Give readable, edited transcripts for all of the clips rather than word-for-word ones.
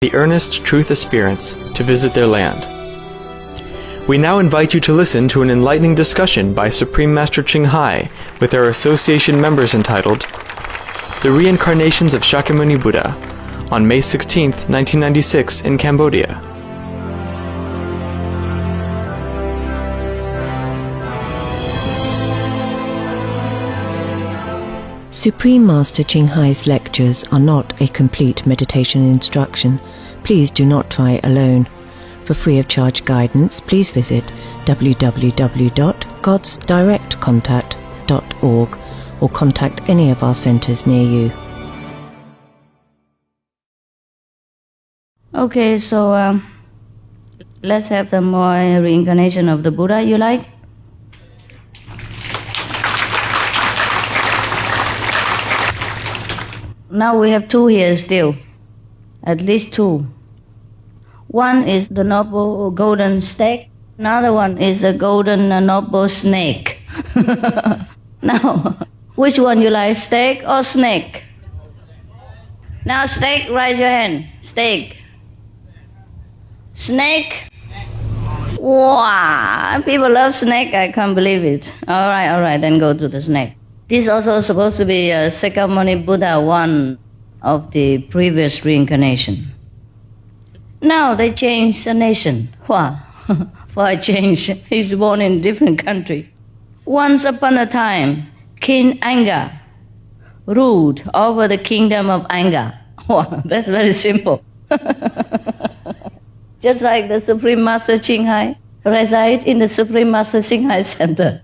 the earnest truth aspirants to visit their land. We now invite you to listen to an enlightening discussion by Supreme Master Ching Hai with our association members entitled The Reincarnations of Shakyamuni Buddha on May 16, 1996 in Cambodia. Supreme Master Ching Hai's lectures are not a complete meditation instruction. Please do not try alone. For free of charge guidance, please visit www.godsdirectcontact.org or contact any of our centers near you. Okay, so let's have some more reincarnation of the Buddha, you like? Now we have two here still, at least two. One is the noble golden stag, another one is the golden noble snake. Now, which one you like, stag or snake? Now stag, raise your hand, stag. Snake? Wow, people love snake, I can't believe it. All right, then go to the snake. This is also supposed to be Shakyamuni Buddha, one of the previous reincarnation. Now they changed the nation. Wow, for a change, he's born in a different country. Once upon a time, King Anga ruled over the kingdom of Anga. Wow, that's very simple. Just like the Supreme Master Ching Hai resides in the Supreme Master Ching Hai Center.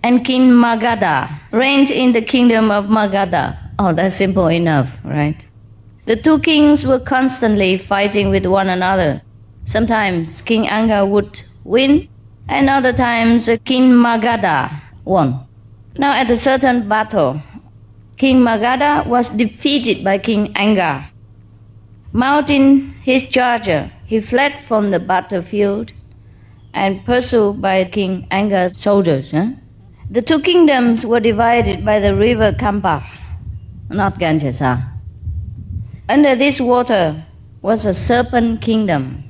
And King Magadha reigned in the kingdom of Magadha. Oh, that's simple enough, right? The two kings were constantly fighting with one another. Sometimes King Anga would win, and other times King Magadha won. Now at a certain battle, King Magadha was defeated by King Anga. Mounting his charger, he fled from the battlefield and pursued by King Anga's soldiers. The two kingdoms were divided by the river Kampa, not Ganges. Under this water was a serpent kingdom,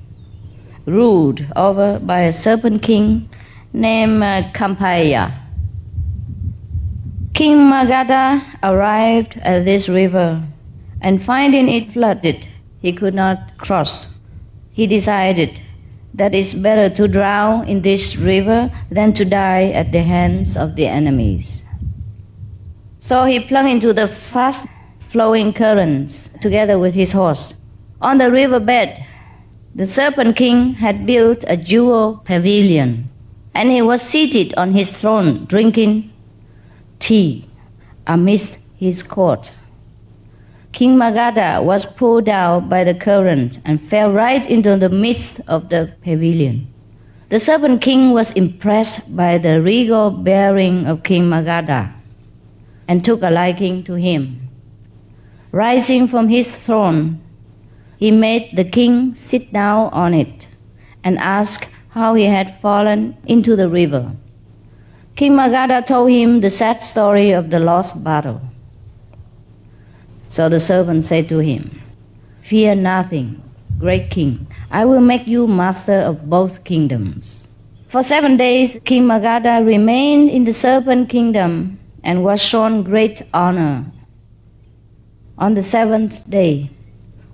ruled over by a serpent king named Kampaya. King Magadha arrived at this river, and finding it flooded, he could not cross. He decided that it's better to drown in this river than to die at the hands of the enemies. So he plunged into the fast-flowing currents together with his horse. On the riverbed, the Serpent King had built a jewel pavilion, and he was seated on his throne drinking tea amidst his court. King Magadha was pulled down by the current and fell right into the midst of the pavilion. The Serpent King was impressed by the regal bearing of King Magadha and took a liking to him. Rising from his throne, he made the king sit down on it and asked how he had fallen into the river. King Magadha told him the sad story of the lost battle. So the servant said to him, "Fear nothing, great king. I will make you master of both kingdoms." For 7 days, King Magadha remained in the serpent kingdom and was shown great honor. On the 7th day,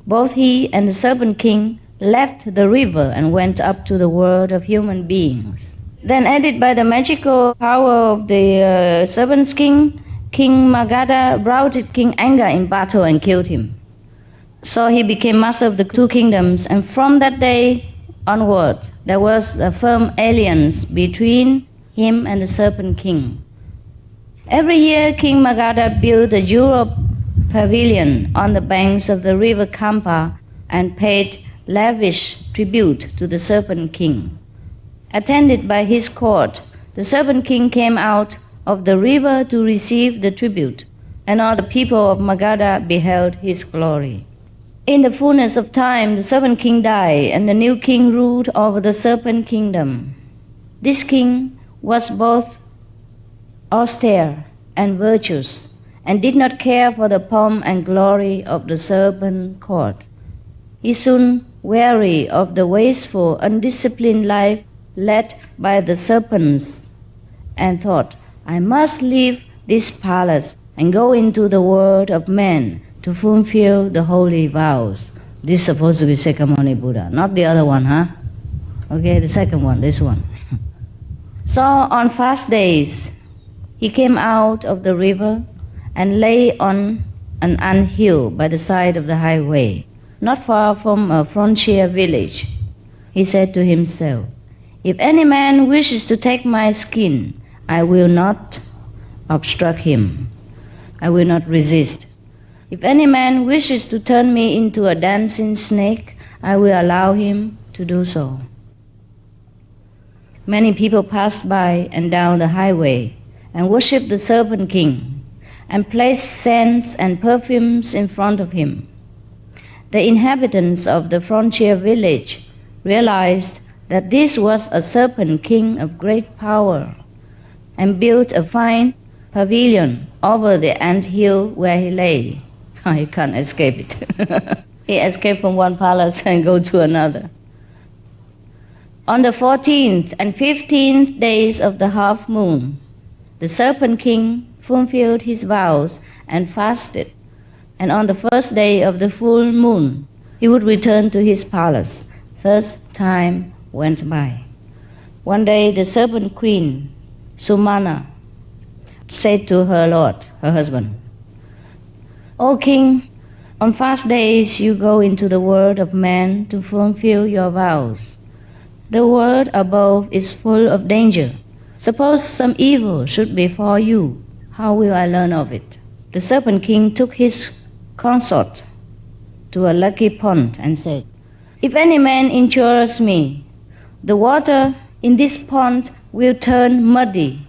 both he and the serpent king left the river and went up to the world of human beings. Then, aided by the magical power of the serpent king, King Magadha routed King Anga in battle and killed him. So he became master of the two kingdoms, and from that day onward, there was a firm alliance between him and the Serpent King. Every year, King Magadha built a jewel pavilion on the banks of the river Kampa and paid lavish tribute to the Serpent King. Attended by his court, the Serpent King came out of the river to receive the tribute, and all the people of Magadha beheld his glory. In the fullness of time, the Serpent King died, and the new king ruled over the Serpent Kingdom. This king was both austere and virtuous, and did not care for the pomp and glory of the serpent court, He soon weary of the wasteful, undisciplined life led by the serpents and thought, I must leave this palace and go into the world of men to fulfill the holy vows. This is supposed to be Shakyamuni Buddha, not the other one, huh? Okay, the second one, this one. So on fast days, he came out of the river and lay on an anthill by the side of the highway, not far from a frontier village. He said to himself, if any man wishes to take my skin, I will not obstruct him. I will not resist. If any man wishes to turn me into a dancing snake, I will allow him to do so. Many people passed by and down the highway and worshipped the Serpent King and placed scents and perfumes in front of him. The inhabitants of the frontier village realized that this was a Serpent King of great power and built a fine pavilion over the anthill where he lay. He can't escape it. He escaped from one palace and go to another. On the 14th and 15th days of the half moon, the Serpent King fulfilled his vows and fasted, and on the first day of the full moon, he would return to his palace. Thus time went by. One day the Serpent Queen, Sumana, said to her lord, her husband, O king, on fast days you go into the world of men to fulfill your vows. The world above is full of danger. Suppose some evil should befall you, how will I learn of it? The Serpent King took his consort to a lucky pond and said, if any man injures me, the water in this pond will turn muddy.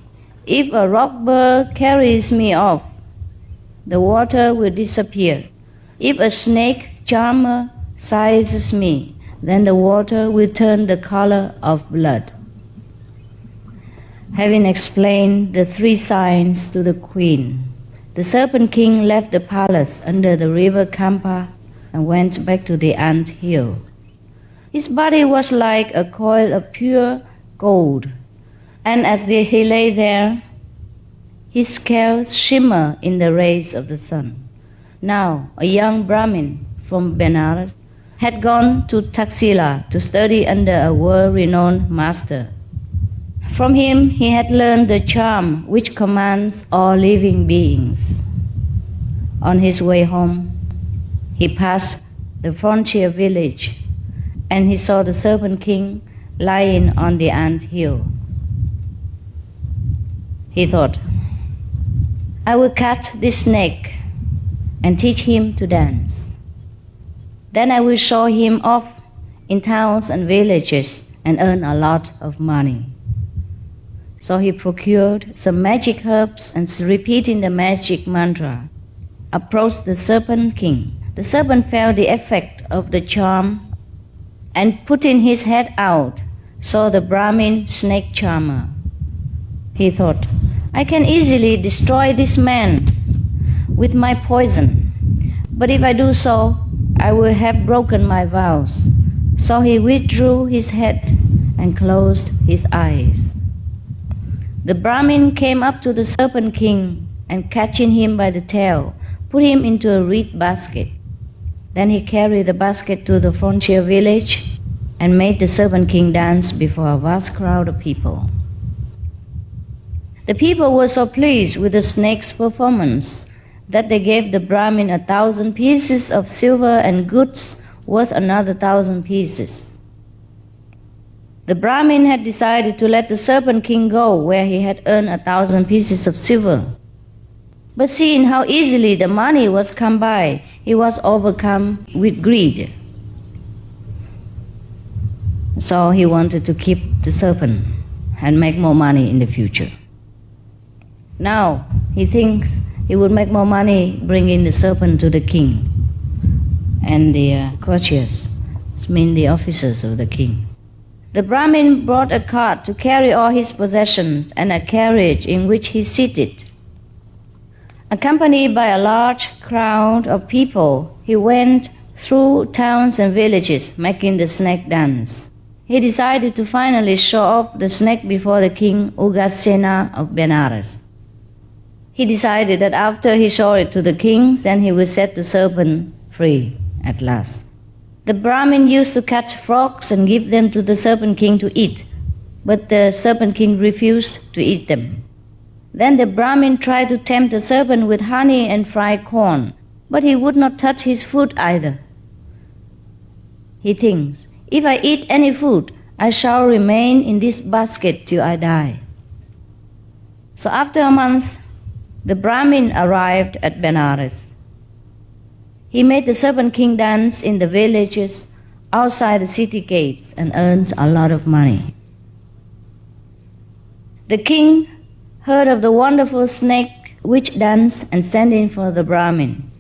If a robber carries me off, the water will disappear. If a snake charmer seizes me, then the water will turn the color of blood. Having explained the three signs to the queen, the Serpent King left the palace under the river Kampa and went back to the ant hill. His body was like a coil of pure gold, and as he lay there, his scales shimmer in the rays of the sun. Now, a young Brahmin from Benares had gone to Taxila to study under a world-renowned master. From him he had learned the charm which commands all living beings. On his way home, he passed the frontier village and he saw the Serpent King lying on the ant hill. He thought, I will catch this snake and teach him to dance. Then I will show him off in towns and villages and earn a lot of money. So he procured some magic herbs and repeating the magic mantra, approached the Serpent King. The serpent felt the effect of the charm and putting his head out, saw the Brahmin snake charmer. He thought, I can easily destroy this man with my poison, but if I do so, I will have broken my vows. So he withdrew his head and closed his eyes. The Brahmin came up to the Serpent King and catching him by the tail, put him into a reed basket. Then he carried the basket to the frontier village and made the Serpent King dance before a vast crowd of people. The people were so pleased with the snake's performance that they gave the Brahmin 1,000 pieces of silver and goods worth another 1,000 pieces. The Brahmin had decided to let the Serpent King go where he had earned 1,000 pieces of silver. But seeing how easily the money was come by, he was overcome with greed. So he wanted to keep the serpent and make more money in the future. Now he thinks he would make more money bringing the serpent to the king and the courtiers, I mean the officers of the king. The Brahmin brought a cart to carry all his possessions and a carriage in which he seated. Accompanied by a large crowd of people, he went through towns and villages, making the snake dance. He decided to finally show off the snake before the king Ugasena of Benares. He decided that after he showed it to the king, then he would set the serpent free at last. The Brahmin used to catch frogs and give them to the serpent king to eat, but the serpent king refused to eat them. Then the Brahmin tried to tempt the serpent with honey and fried corn, but he would not touch his food either. He thinks, if I eat any food, I shall remain in this basket till I die. So after a month, the Brahmin arrived at Benares. He made the serpent king dance in the villages outside the city gates and earned a lot of money. The king heard of the wonderful snake which danced and sent in for the Brahmin,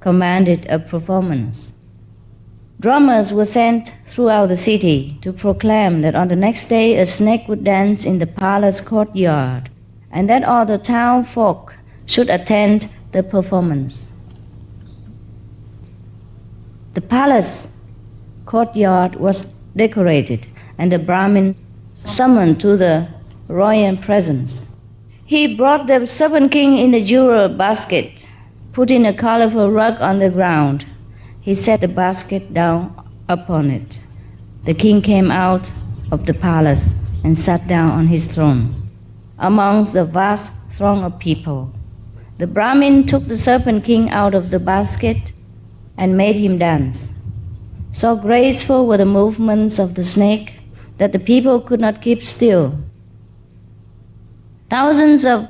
commanded a performance. Drummers were sent throughout the city to proclaim that on the next day a snake would dance in the palace courtyard, and that all the town folk should attend the performance. The palace courtyard was decorated, and the Brahmin summoned to the royal presence. He brought the serpent king in a jewel basket, put in a colorful rug on the ground. He set the basket down upon it. The king came out of the palace and sat down on his throne amongst the vast throng of people. The Brahmin took the serpent king out of the basket and made him dance. So graceful were the movements of the snake that the people could not keep still. Thousands of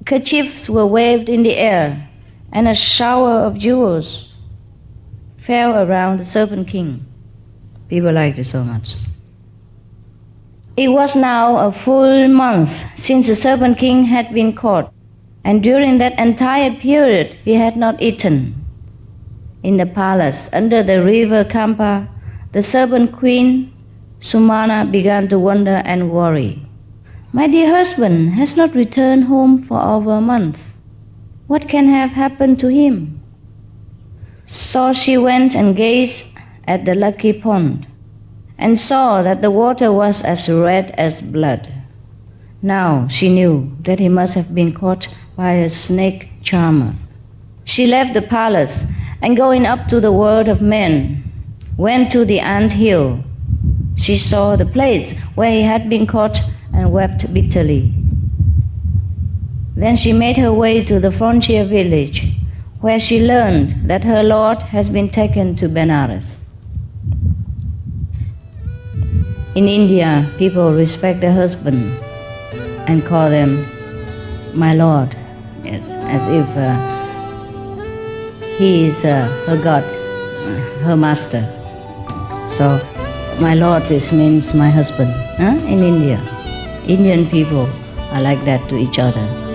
kerchiefs were waved in the air, and a shower of jewels fell around the serpent king. People liked it so much. It was now a full month since the serpent king had been caught, and during that entire period he had not eaten. In the palace, under the river Kampa, the serpent queen Sumana began to wonder and worry. My dear husband has not returned home for over a month. What can have happened to him? So she went and gazed at the lucky pond and saw that the water was as red as blood. Now she knew that he must have been caught by a snake charmer. She left the palace and going up to the world of men, went to the ant hill. She saw the place where he had been caught and wept bitterly. Then she made her way to the frontier village, where she learned that her lord has been taken to Benares. In India, people respect their husband and call them my lord, yes, as if he is her god, her master. So my lord means my husband in India. Indian people are like that to each other.